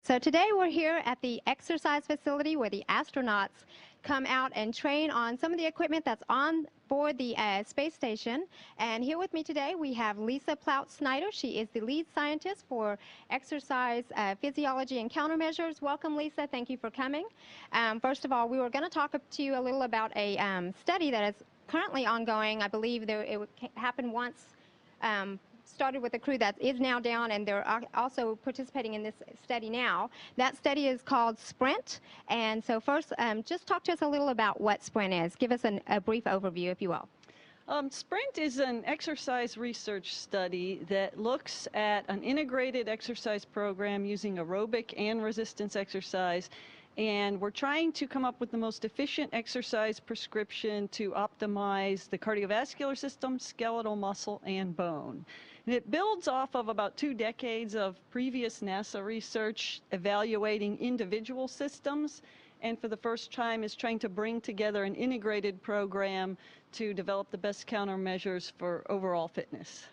So today we're here at the exercise facility where the astronauts come out and train on some of the equipment that's on board the space station. And here with me today we have Lisa Plout-Snyder. She is the lead scientist for exercise physiology and countermeasures. Welcome, Lisa. Thank you for coming. First of all, we were going to talk to you a little about a study that is currently ongoing. I believe it happened once. Started with a crew that is now down, and they're also participating in this study now. That study is called SPRINT. And so first, just talk to us a little about what SPRINT is. Give us a brief overview, if you will. SPRINT is an exercise research study that looks at an integrated exercise program using aerobic and resistance exercise. And we're trying to come up with the most efficient exercise prescription to optimize the cardiovascular system, skeletal muscle, and bone. And it builds off of about 2 decades of previous NASA research evaluating individual systems, and for the first time is trying to bring together an integrated program to develop the best countermeasures for overall fitness.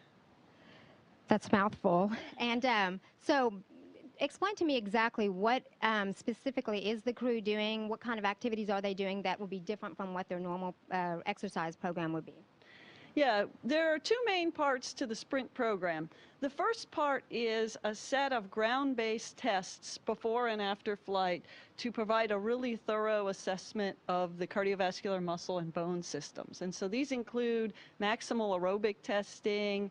That's a mouthful. And so explain to me exactly what specifically is the crew doing, what kind of activities are they doing that will be different from what their normal exercise program would be? Yeah, there are 2 main parts to the SPRINT program. The first part is a set of ground-based tests before and after flight to provide a really thorough assessment of the cardiovascular muscle and bone systems. And so these include maximal aerobic testing,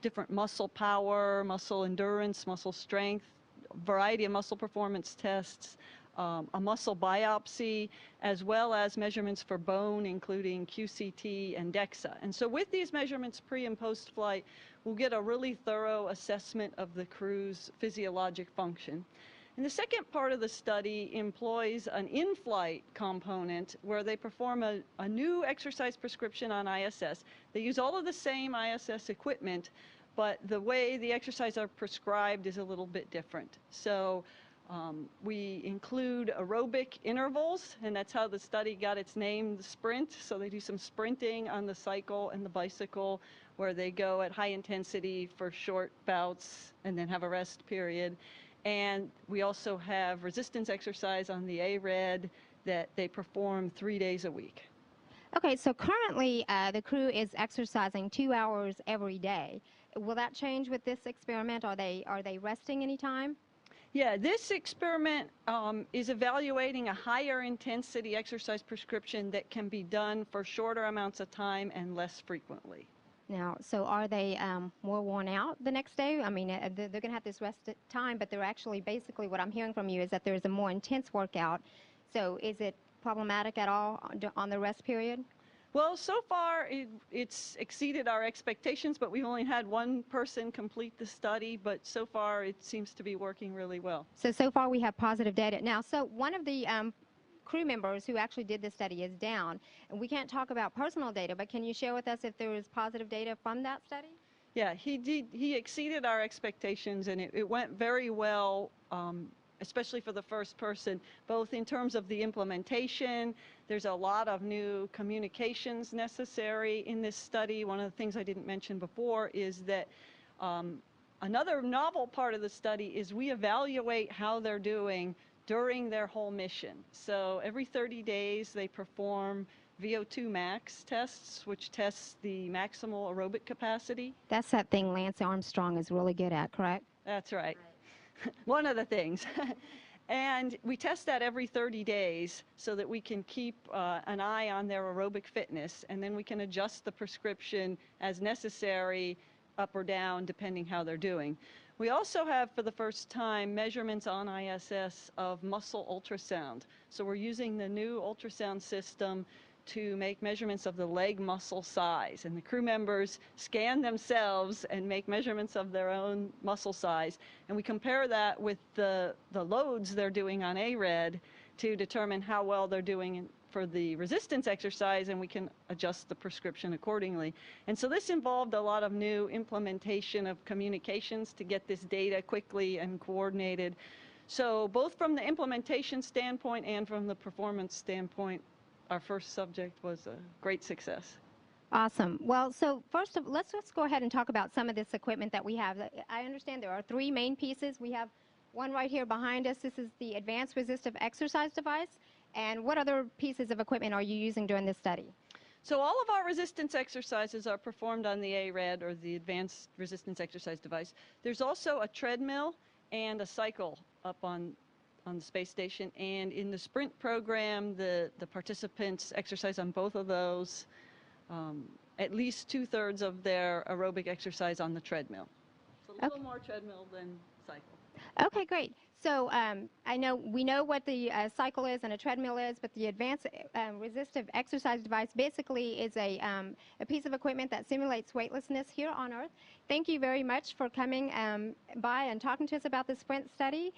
different muscle power, muscle endurance, muscle strength, variety of muscle performance tests, a muscle biopsy, as well as measurements for bone, including QCT and DEXA. And so with these measurements pre and post flight, we'll get a really thorough assessment of the crew's physiologic function. And the second part of the study employs an in-flight component where they perform a new exercise prescription on ISS. They use all of the same ISS equipment, but the way the exercises are prescribed is a little bit different. So we include aerobic intervals, and that's how the study got its name, the SPRINT. So they do some sprinting on the cycle and the bicycle, where they go at high intensity for short bouts and then have a rest period. And we also have resistance exercise on the ARED that they perform 3 days a week. Okay, so currently the crew is exercising 2 hours every day. Will that change with this experiment? Are they resting any time? Yeah, this experiment is evaluating a higher intensity exercise prescription that can be done for shorter amounts of time and less frequently. Now, so are they more worn out the next day? I mean, they're going to have this rest time, but they're actually basically what I'm hearing from you is that there's a more intense workout. So is it problematic at all on the rest period? Well, so far it's exceeded our expectations, but we've only had 1 person complete the study, but so far it seems to be working really well. So far we have positive data. Now, so one of the crew members who actually did this study is down, and we can't talk about personal data, but can you share with us if there is positive data from that study? Yeah, he exceeded our expectations, and it went very well, especially for the first person, both in terms of the implementation. There's a lot of new communications necessary in this study. One of the things I didn't mention before is that another novel part of the study is we evaluate how they're doing during their whole mission. So every 30 days they perform VO2 max tests, which tests the maximal aerobic capacity. That's that thing Lance Armstrong is really good at, correct? That's right. One of the things. And we test that every 30 days so that we can keep an eye on their aerobic fitness, and then we can adjust the prescription as necessary, up or down, depending how they're doing. We also have, for the first time, measurements on ISS of muscle ultrasound. So we're using the new ultrasound system to make measurements of the leg muscle size, and the crew members scan themselves and make measurements of their own muscle size, and we compare that with the loads they're doing on ARED to determine how well they're doing for the resistance exercise, and we can adjust the prescription accordingly. And so this involved a lot of new implementation of communications to get this data quickly and coordinated. So both from the implementation standpoint and from the performance standpoint, our first subject was a great success. Awesome. Well, so first let's go ahead and talk about some of this equipment that we have. I understand there are 3 main pieces. We have One right here behind us, this is the Advanced Resistive Exercise Device. And what other pieces of equipment are you using during this study? So all of our resistance exercises are performed on the ARED, or the Advanced Resistance Exercise Device. There's also a treadmill and a cycle up on the space station. And in the sprint program, the participants exercise on both of those, at least 2/3 of their aerobic exercise on the treadmill. It's a little more treadmill than cycle. Okay, great. So we know what the cycle is and a treadmill is, but the advanced resistive exercise device basically is a piece of equipment that simulates weightlessness here on Earth. Thank you very much for coming by and talking to us about the Sprint study.